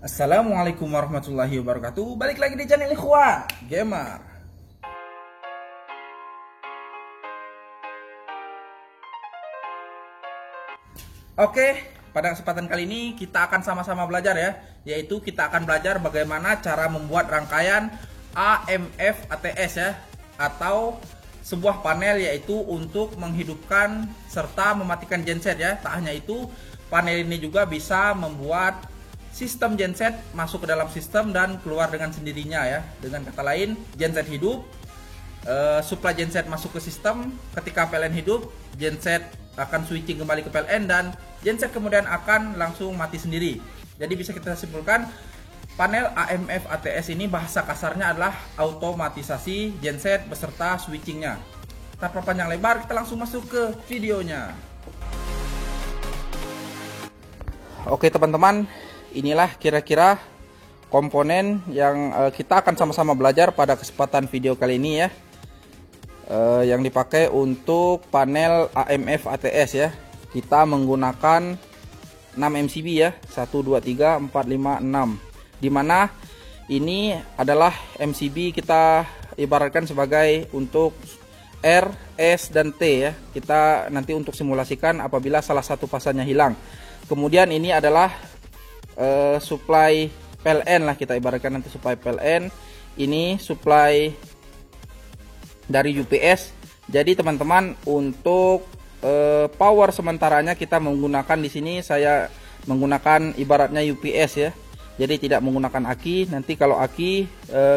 Assalamualaikum warahmatullahi wabarakatuh. Balik lagi di channel Ikhwan Gamer. Oke, pada kesempatan kali ini kita akan sama-sama belajar ya, yaitu kita akan belajar bagaimana cara membuat rangkaian AMF ATS ya, atau sebuah panel yaitu untuk menghidupkan serta mematikan genset ya. Tak hanya itu, panel ini juga bisa membuat sistem genset masuk ke dalam sistem dan keluar dengan sendirinya ya. Dengan kata lain, genset hidup, supply genset masuk ke sistem. Ketika PLN hidup, genset akan switching kembali ke PLN dan genset kemudian akan langsung mati sendiri. Jadi bisa kita simpulkan, panel AMF ATS ini bahasa kasarnya adalah automatisasi genset beserta switchingnya. Tanpa panjang lebar, kita langsung masuk ke videonya. Oke teman-teman, inilah kira-kira komponen yang kita akan sama-sama belajar pada kesempatan video kali ini ya. Yang dipakai untuk panel AMF ATS ya. Kita menggunakan 6 MCB ya, 1 2 3 4 5 6. Dimana ini adalah MCB kita ibaratkan sebagai untuk R, S dan T ya. Kita nanti untuk simulasikan apabila salah satu pasarnya hilang. Kemudian ini adalah supply PLN lah, kita ibaratkan nanti supply PLN. Ini supply dari UPS. Jadi teman-teman, untuk power sementaranya kita menggunakan di sini, saya menggunakan ibaratnya UPS ya. Jadi tidak menggunakan aki. Nanti kalau aki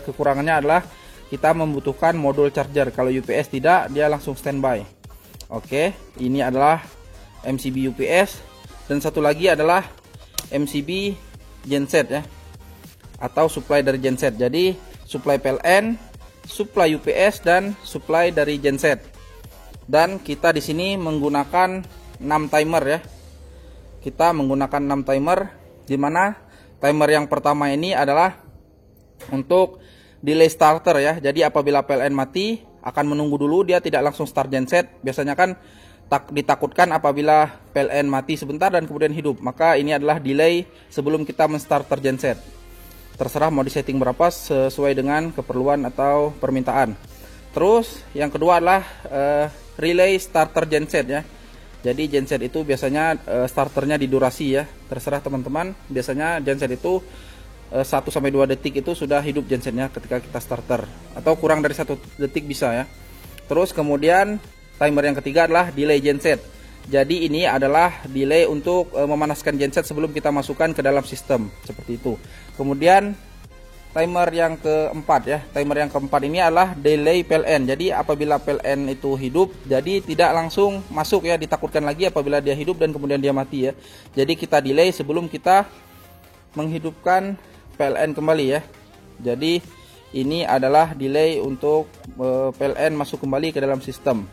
kekurangannya adalah kita membutuhkan modul charger. Kalau UPS tidak, dia langsung standby. Oke, ini adalah MCB UPS dan satu lagi adalah MCB genset ya, atau supply dari genset. Jadi supply PLN, supply UPS dan supply dari genset. Dan kita di sini menggunakan 6 timer ya. Kita menggunakan 6 timer, di mana timer yang pertama ini adalah untuk delay starter ya. Jadi apabila PLN mati, akan menunggu dulu, dia tidak langsung start genset. Biasanya kan ditakutkan apabila PLN mati sebentar dan kemudian hidup, maka ini adalah delay sebelum kita menstarter genset. Terserah mau disetting berapa sesuai dengan keperluan atau permintaan. Terus yang kedua adalah relay starter genset ya. Jadi genset itu biasanya starternya di durasi ya. Terserah teman-teman, biasanya genset itu 1-2 detik itu sudah hidup gensetnya ketika kita starter, atau kurang dari 1 detik bisa ya. Terus kemudian timer yang ketiga adalah delay genset. Jadi ini adalah delay untuk memanaskan genset sebelum kita masukkan ke dalam sistem, seperti itu. Kemudian timer yang keempat ya. Timer yang keempat ini adalah delay PLN. Jadi apabila PLN itu hidup, jadi tidak langsung masuk ya, ditakutkan lagi apabila dia hidup dan kemudian dia mati ya. Jadi kita delay sebelum kita menghidupkan PLN kembali ya. Jadi ini adalah delay untuk PLN masuk kembali ke dalam sistem.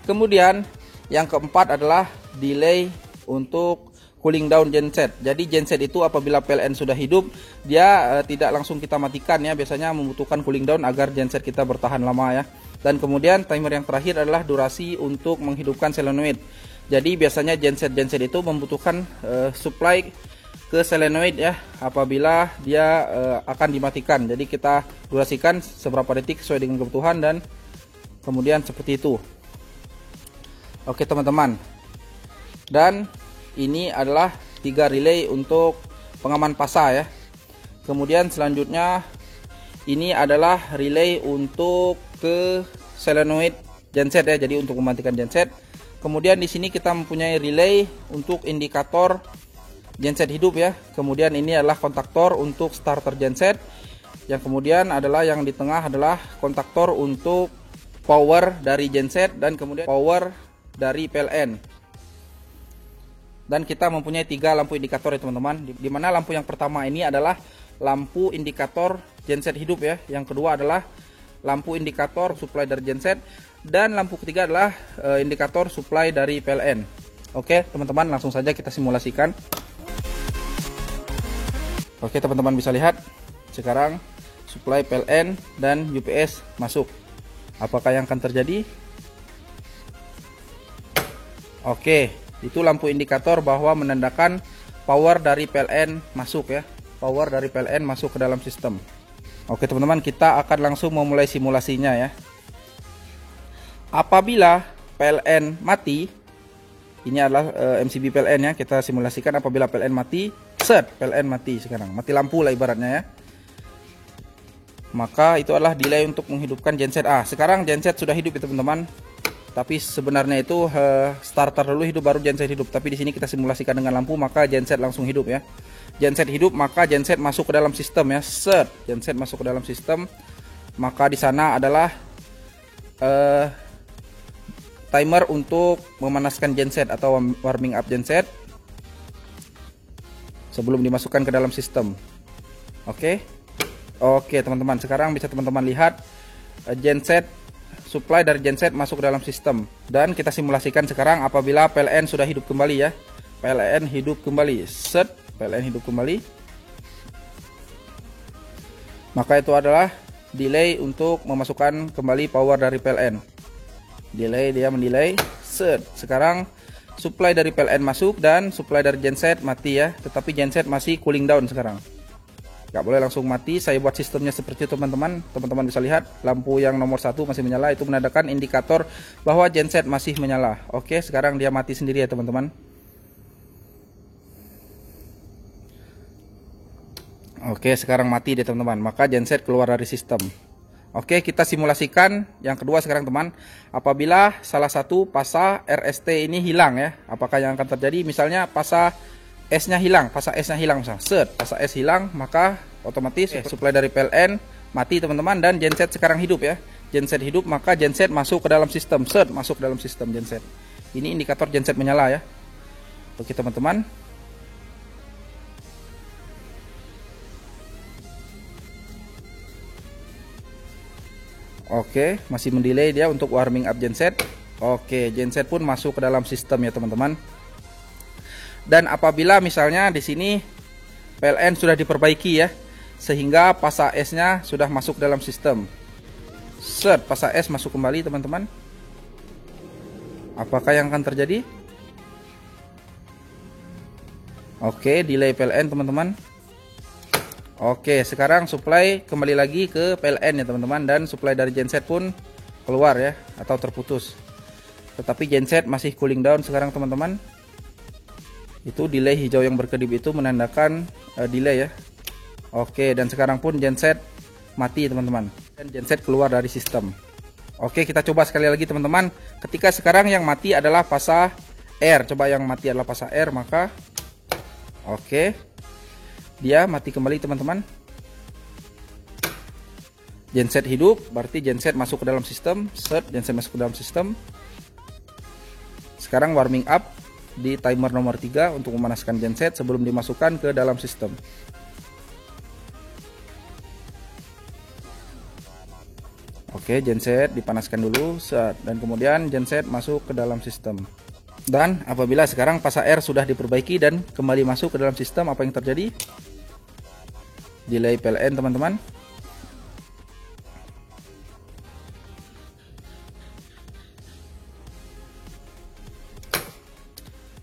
Kemudian yang keempat adalah delay untuk cooling down genset. Jadi genset itu apabila PLN sudah hidup, dia tidak langsung kita matikan ya. Biasanya membutuhkan cooling down agar genset kita bertahan lama ya. Dan kemudian timer yang terakhir adalah durasi untuk menghidupkan solenoid. Jadi biasanya genset itu membutuhkan supply ke solenoid ya apabila dia akan dimatikan. Jadi kita durasikan seberapa detik sesuai dengan kebutuhan dan kemudian seperti itu. Oke teman-teman. Dan ini adalah 3 relay untuk pengaman pasa ya. Kemudian selanjutnya ini adalah relay untuk ke solenoid genset ya. Jadi untuk mematikan genset. Kemudian di sini kita mempunyai relay untuk indikator genset hidup ya. Kemudian ini adalah kontaktor untuk starter genset. Yang kemudian adalah yang di tengah adalah kontaktor untuk power dari genset dan kemudian power dari PLN. Dan kita mempunyai 3 lampu indikator ya teman-teman. Dimana lampu yang pertama ini adalah lampu indikator genset hidup ya. Yang kedua adalah lampu indikator supply dari genset. Dan lampu ketiga adalah indikator supply dari PLN. Oke teman-teman, langsung saja kita simulasikan. Oke teman-teman, bisa lihat sekarang supply PLN dan UPS masuk. Apakah yang akan terjadi? Oke, itu lampu indikator bahwa menandakan power dari PLN masuk ya. Power dari PLN masuk ke dalam sistem. Oke teman-teman, kita akan langsung memulai simulasinya ya. Apabila PLN mati, ini adalah MCB PLN ya, kita simulasikan apabila PLN mati, set, PLN mati sekarang, mati lampu lah ibaratnya ya. Maka itu adalah delay untuk menghidupkan genset. Sekarang genset sudah hidup ya teman-teman. Tapi sebenarnya itu starter dulu hidup baru genset hidup. Tapi di sini kita simulasikan dengan lampu, maka genset langsung hidup ya. Genset hidup, maka genset masuk ke dalam sistem ya. Set, genset masuk ke dalam sistem. Maka di sana adalah timer untuk memanaskan genset atau warming up genset sebelum dimasukkan ke dalam sistem. Oke teman-teman, sekarang bisa teman-teman lihat genset, supply dari genset masuk ke dalam sistem. Dan kita simulasikan sekarang apabila PLN sudah hidup kembali ya. PLN hidup kembali, set, PLN hidup kembali. Maka itu adalah delay untuk memasukkan kembali power dari PLN. Delay, dia mendelay, set. Sekarang supply dari PLN masuk dan supply dari genset mati ya. Tetapi genset masih cooling down sekarang. Gak boleh langsung mati. Saya buat sistemnya seperti itu teman-teman. Teman-teman bisa lihat lampu yang nomor 1 masih menyala. Itu menandakan indikator bahwa genset masih menyala. Oke, sekarang dia mati sendiri ya teman-teman. Oke, sekarang mati deh teman-teman. Maka genset keluar dari sistem. Oke, kita simulasikan yang kedua sekarang teman. Apabila salah satu pasa RST ini hilang ya, apakah yang akan terjadi? Misalnya pasa S-nya hilang, pasa S-nya hilang misalnya. Set, pasa S hilang, maka otomatis supply dari PLN mati teman-teman, dan genset sekarang hidup ya. Genset hidup, maka genset masuk ke dalam sistem. Set, masuk ke dalam sistem genset. Ini indikator genset menyala ya. Oke teman-teman. Oke, masih mendelay dia untuk warming up genset. Oke, genset pun masuk ke dalam sistem ya teman-teman. Dan apabila misalnya di sini PLN sudah diperbaiki ya, sehingga pasa S-nya sudah masuk dalam sistem. Set, pasa S masuk kembali teman-teman. Apakah yang akan terjadi? Oke, delay PLN teman-teman. Oke, sekarang supply kembali lagi ke PLN ya teman-teman, dan supply dari genset pun keluar ya, atau terputus. Tetapi genset masih cooling down sekarang teman-teman. Itu delay hijau yang berkedip itu menandakan delay ya. Oke, dan sekarang pun genset mati teman-teman, dan genset keluar dari sistem. Oke, kita coba sekali lagi teman-teman. Ketika sekarang yang mati adalah pasa R, coba yang mati adalah pasa R, maka oke, dia mati kembali teman-teman. Genset hidup, berarti genset masuk ke dalam sistem. Set, genset masuk ke dalam sistem. Sekarang warming up di timer nomor 3 untuk memanaskan genset sebelum dimasukkan ke dalam sistem. Oke, genset dipanaskan dulu, set, dan kemudian genset masuk ke dalam sistem. Dan apabila sekarang pasa R sudah diperbaiki dan kembali masuk ke dalam sistem, apa yang terjadi? Delay PLN teman-teman.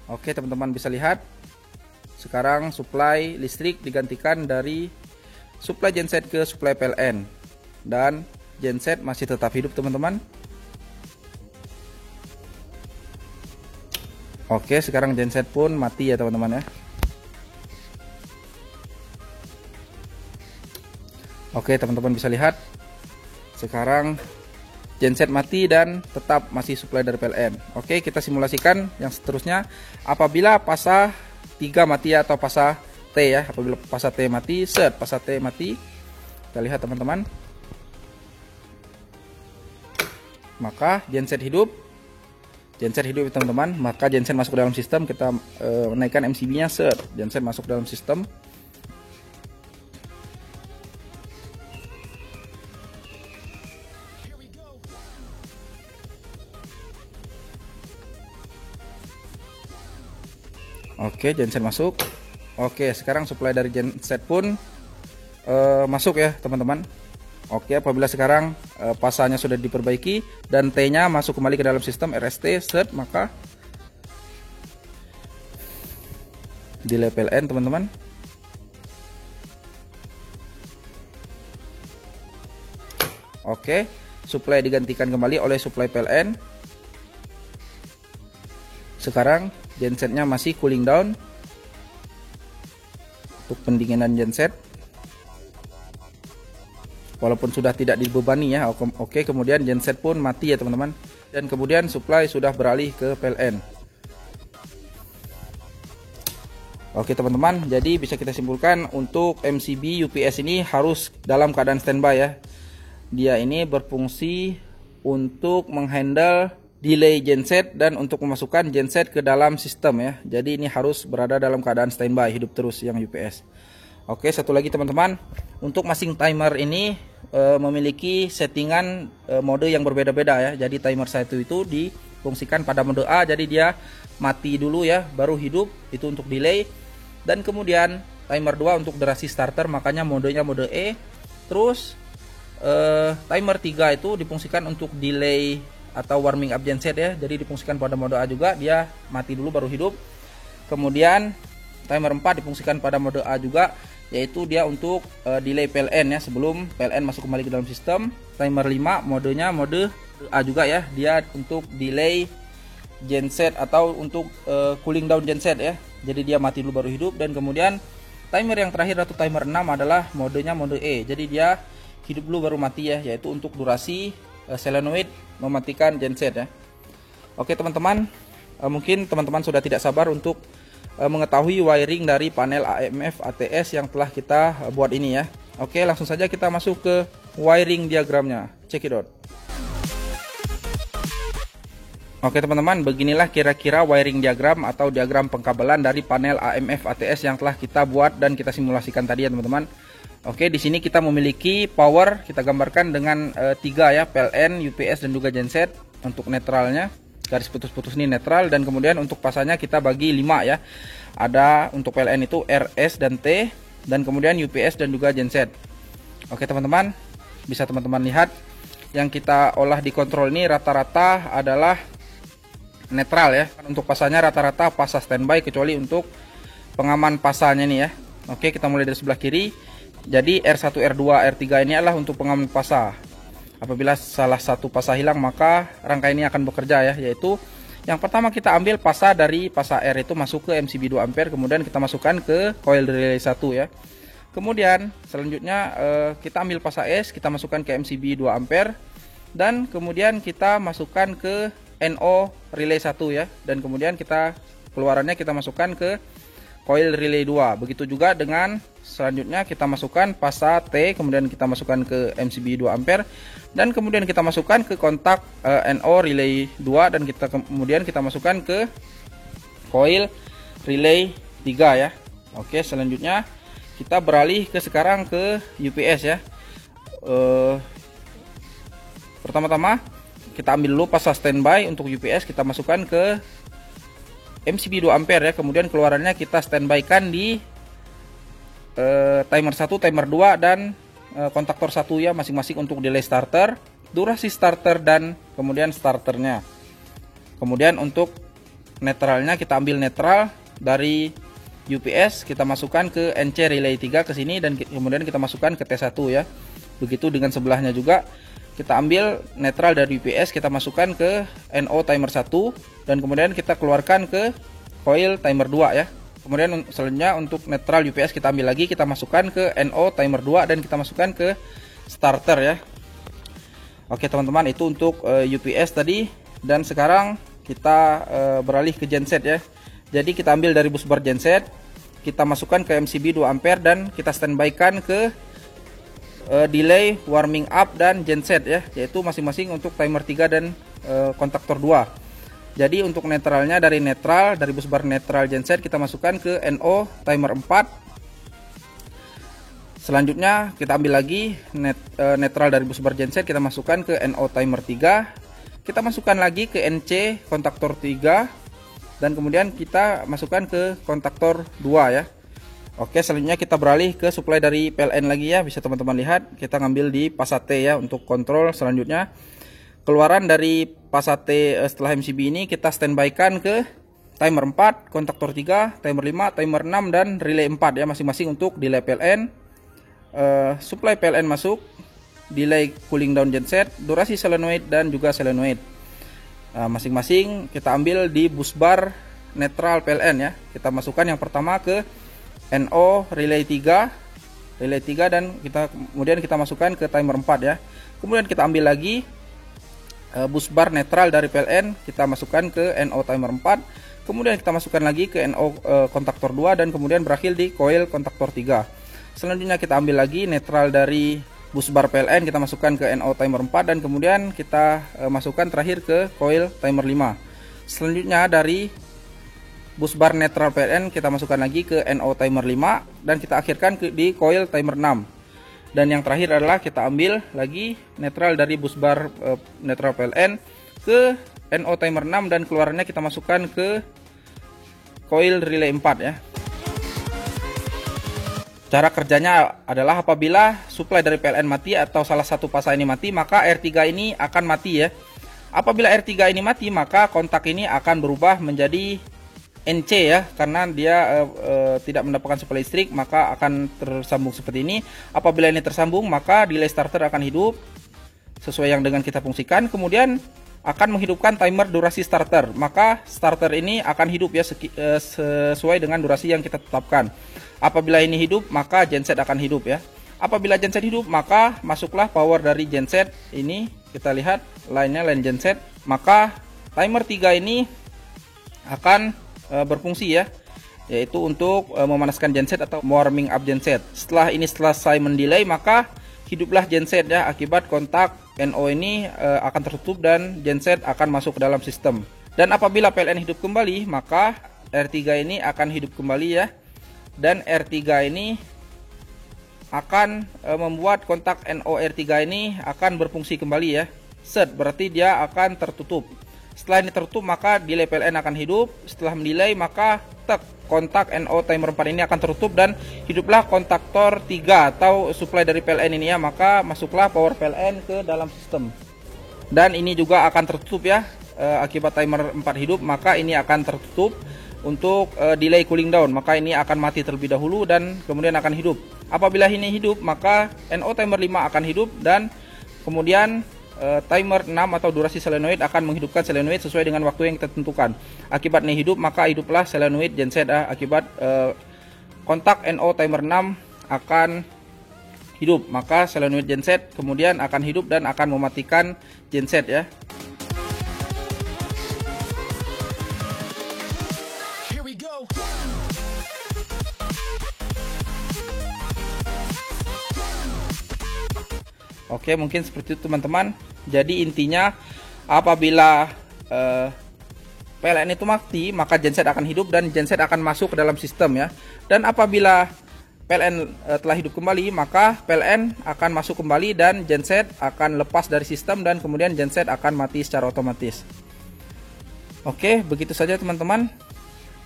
Oke teman-teman bisa lihat, sekarang supply listrik digantikan dari supply genset ke supply PLN, dan genset masih tetap hidup teman-teman. Oke, sekarang genset pun mati ya teman-teman ya. Oke teman-teman bisa lihat, sekarang genset mati dan tetap masih supply dari PLN. Oke, kita simulasikan yang seterusnya. Apabila pasa 3 mati atau pasa T ya, apabila pasa T mati, set, pasa T mati. Kita lihat teman-teman. Maka genset hidup. Genset hidup teman-teman, maka genset masuk ke dalam sistem. Kita naikkan MCB-nya, set, genset masuk ke dalam sistem. Oke, genset masuk. Oke, sekarang supply dari genset pun masuk ya teman-teman. Oke, apabila sekarang pasanya sudah diperbaiki dan T-nya masuk kembali ke dalam sistem RST, set, maka delay PLN teman-teman. Oke, supply digantikan kembali oleh supply PLN. Sekarang gensetnya masih cooling down untuk pendinginan genset, walaupun sudah tidak dibebani ya. Oke, kemudian genset pun mati ya teman-teman, dan kemudian supply sudah beralih ke PLN. Oke teman-teman, jadi bisa kita simpulkan untuk MCB UPS ini harus dalam keadaan standby ya. Dia ini berfungsi untuk menghandle delay genset dan untuk memasukkan genset ke dalam sistem ya. Jadi ini harus berada dalam keadaan standby, hidup terus yang UPS. Oke, satu lagi teman-teman, untuk masing timer ini memiliki settingan mode yang berbeda-beda ya. Jadi timer 1 itu difungsikan pada mode A, jadi dia mati dulu ya, baru hidup, itu untuk delay. Dan kemudian timer 2 untuk durasi starter, makanya modenya mode E. Terus timer 3 itu difungsikan untuk delay atau warming up genset ya, jadi difungsikan pada mode A juga, dia mati dulu baru hidup. Kemudian timer 4 difungsikan pada mode A juga, yaitu dia untuk delay PLN ya, sebelum PLN masuk kembali ke dalam sistem. Timer 5 modenya mode A juga ya, dia untuk delay genset atau untuk cooling down genset ya, jadi dia mati dulu baru hidup. Dan kemudian timer yang terakhir atau timer 6 adalah modenya mode E, jadi dia hidup dulu baru mati ya, yaitu untuk durasi solenoid mematikan genset ya. Oke teman-teman, mungkin teman-teman sudah tidak sabar untuk mengetahui wiring dari panel AMF ATS yang telah kita buat ini ya. Oke, langsung saja kita masuk ke wiring diagramnya. Check it out. Oke teman-teman, beginilah kira-kira wiring diagram atau diagram pengkabelan dari panel AMF ATS yang telah kita buat dan kita simulasikan tadi ya teman-teman. Oke, di sini kita memiliki power, kita gambarkan dengan 3 ya, PLN, UPS dan juga genset. Untuk netralnya, garis putus-putus ini netral, dan kemudian untuk pasanya kita bagi 5 ya. Ada untuk PLN itu RS dan T, dan kemudian UPS dan juga genset. Oke teman-teman, bisa teman-teman lihat yang kita olah di kontrol ini rata-rata adalah netral ya. Untuk pasanya rata-rata pasah standby, kecuali untuk pengaman pasanya nih ya. Oke, kita mulai dari sebelah kiri. Jadi R1, R2, R3 ini adalah untuk pengaman pasah. Apabila salah satu pasah hilang, maka rangka ini akan bekerja ya, yaitu yang pertama kita ambil pasah dari pasah R itu masuk ke MCB 2 ampere, kemudian kita masukkan ke coil relay 1 ya. Kemudian selanjutnya kita ambil pasah S, kita masukkan ke MCB 2 ampere, dan kemudian kita masukkan ke NO relay 1 ya, dan kemudian kita keluarannya kita masukkan ke coil relay 2. Begitu juga dengan selanjutnya kita masukkan pasah T, kemudian kita masukkan ke MCB 2 ampere, dan kemudian kita masukkan ke kontak NO relay 2, dan kemudian kita masukkan ke coil relay 3 ya. Oke, selanjutnya kita beralih sekarang ke UPS ya. Pertama-tama kita ambil dulu pasah standby untuk UPS, kita masukkan ke MCB 2 ampere ya, kemudian keluarannya kita standby-kan di timer 1, timer 2 dan kontaktor 1 ya, masing-masing untuk delay starter, durasi starter dan kemudian starternya. Kemudian untuk netralnya kita ambil netral dari UPS, kita masukkan ke NC relay 3 ke sini, dan kemudian kita masukkan ke T1 ya. Begitu dengan sebelahnya juga. Kita ambil netral dari UPS, kita masukkan ke NO timer 1, dan kemudian kita keluarkan ke coil timer 2 ya. Kemudian selanjutnya untuk netral UPS kita ambil lagi, kita masukkan ke NO timer 2, dan kita masukkan ke starter ya. Oke teman-teman, itu untuk UPS tadi. Dan sekarang kita beralih ke genset ya. Jadi kita ambil dari bus bar genset, kita masukkan ke MCB 2 ampere, dan kita standby-kan ke delay, warming up dan genset ya, yaitu masing-masing untuk timer 3 dan kontaktor 2. Jadi untuk netralnya dari bus bar netral genset kita masukkan ke NO timer 4. Selanjutnya kita ambil lagi netral dari bus bar genset, kita masukkan ke NO timer 3. Kita masukkan lagi ke NC kontaktor 3, dan kemudian kita masukkan ke kontaktor 2 ya. Oke, selanjutnya kita beralih ke supply dari PLN lagi ya. Bisa teman-teman lihat, kita ngambil di pasah T ya untuk kontrol. Selanjutnya keluaran dari pasah T setelah MCB ini kita standby-kan ke timer 4, kontaktor 3, timer 5, timer 6, dan relay 4 ya, masing-masing untuk delay PLN, supply PLN masuk, delay cooling down genset, durasi solenoid, dan juga solenoid. Masing-masing kita ambil di bus bar netral PLN ya. Kita masukkan yang pertama ke NO relay 3 dan kemudian kita masukkan ke timer 4 ya. Kemudian kita ambil lagi bus bar netral dari PLN, kita masukkan ke NO timer 4, kemudian kita masukkan lagi ke NO kontaktor 2, dan kemudian berakhir di coil kontaktor 3. Selanjutnya kita ambil lagi netral dari bus bar PLN, kita masukkan ke NO timer 4, dan kemudian kita masukkan terakhir ke coil timer 5. Selanjutnya dari bus bar netral PLN kita masukkan lagi ke NO timer 5, dan kita akhirkan di coil timer 6. Dan yang terakhir adalah kita ambil lagi netral dari bus bar netral PLN ke NO timer 6, dan keluarannya kita masukkan ke coil relay 4 ya. Cara kerjanya adalah apabila supply dari PLN mati atau salah satu pasang ini mati, maka R3 ini akan mati ya. Apabila R3 ini mati, maka kontak ini akan berubah menjadi NC ya, karena dia tidak mendapatkan supply listrik, maka akan tersambung seperti ini. Apabila ini tersambung, maka delay starter akan hidup sesuai yang dengan kita fungsikan, kemudian akan menghidupkan timer durasi starter, maka starter ini akan hidup ya sesuai dengan durasi yang kita tetapkan. Apabila ini hidup, maka genset akan hidup ya. Apabila genset hidup, maka masuklah power dari genset ini, kita lihat line-nya line genset, maka timer 3 ini akan berfungsi ya, yaitu untuk memanaskan genset atau warming up genset. Setelah ini selesai mendelay, maka hiduplah genset ya, akibat kontak NO ini akan tertutup dan genset akan masuk ke dalam sistem. Dan apabila PLN hidup kembali, maka R3 ini akan hidup kembali ya, dan R3 ini akan membuat kontak NO R3 ini akan berfungsi kembali ya. Set, berarti dia akan tertutup. Setelah ini tertutup, maka delay PLN akan hidup. Setelah mendelay, maka kontak NO timer 4 ini akan tertutup dan hiduplah kontaktor 3 atau supply dari PLN ini ya, maka masuklah power PLN ke dalam sistem. Dan ini juga akan tertutup ya, akibat timer 4 hidup, maka ini akan tertutup untuk delay cooling down, maka ini akan mati terlebih dahulu dan kemudian akan hidup. Apabila ini hidup, maka NO timer 5 akan hidup, dan kemudian timer 6 atau durasi solenoid akan menghidupkan solenoid sesuai dengan waktu yang kita tentukan. Akibat ini hidup, maka hiduplah solenoid genset akibat kontak NO timer 6 akan hidup, maka solenoid genset kemudian akan hidup dan akan mematikan genset ya. Oke, mungkin seperti itu teman-teman. Jadi intinya apabila PLN itu mati, maka genset akan hidup dan genset akan masuk ke dalam sistem ya. Dan apabila PLN telah hidup kembali, maka PLN akan masuk kembali dan genset akan lepas dari sistem dan kemudian genset akan mati secara otomatis. Oke, begitu saja teman-teman.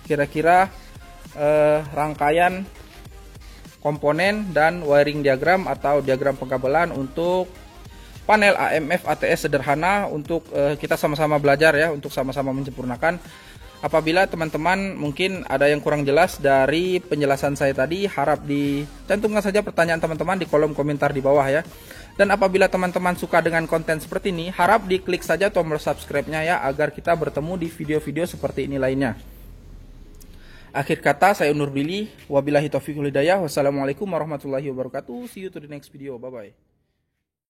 Kira-kira rangkaian komponen dan wiring diagram atau diagram pengkabelan untuk panel AMF ATS sederhana untuk kita sama-sama belajar ya, untuk sama-sama menyempurnakan. Apabila teman-teman mungkin ada yang kurang jelas dari penjelasan saya tadi, harap dicantumkan saja pertanyaan teman-teman di kolom komentar di bawah ya. Dan apabila teman-teman suka dengan konten seperti ini, harap diklik saja tombol subscribe-nya ya, agar kita bertemu di video-video seperti ini lainnya. Akhir kata, saya undur diri. Wabillahi taufiq wal hidayah. Wassalamualaikum warahmatullahi wabarakatuh. See you to the next video. Bye-bye.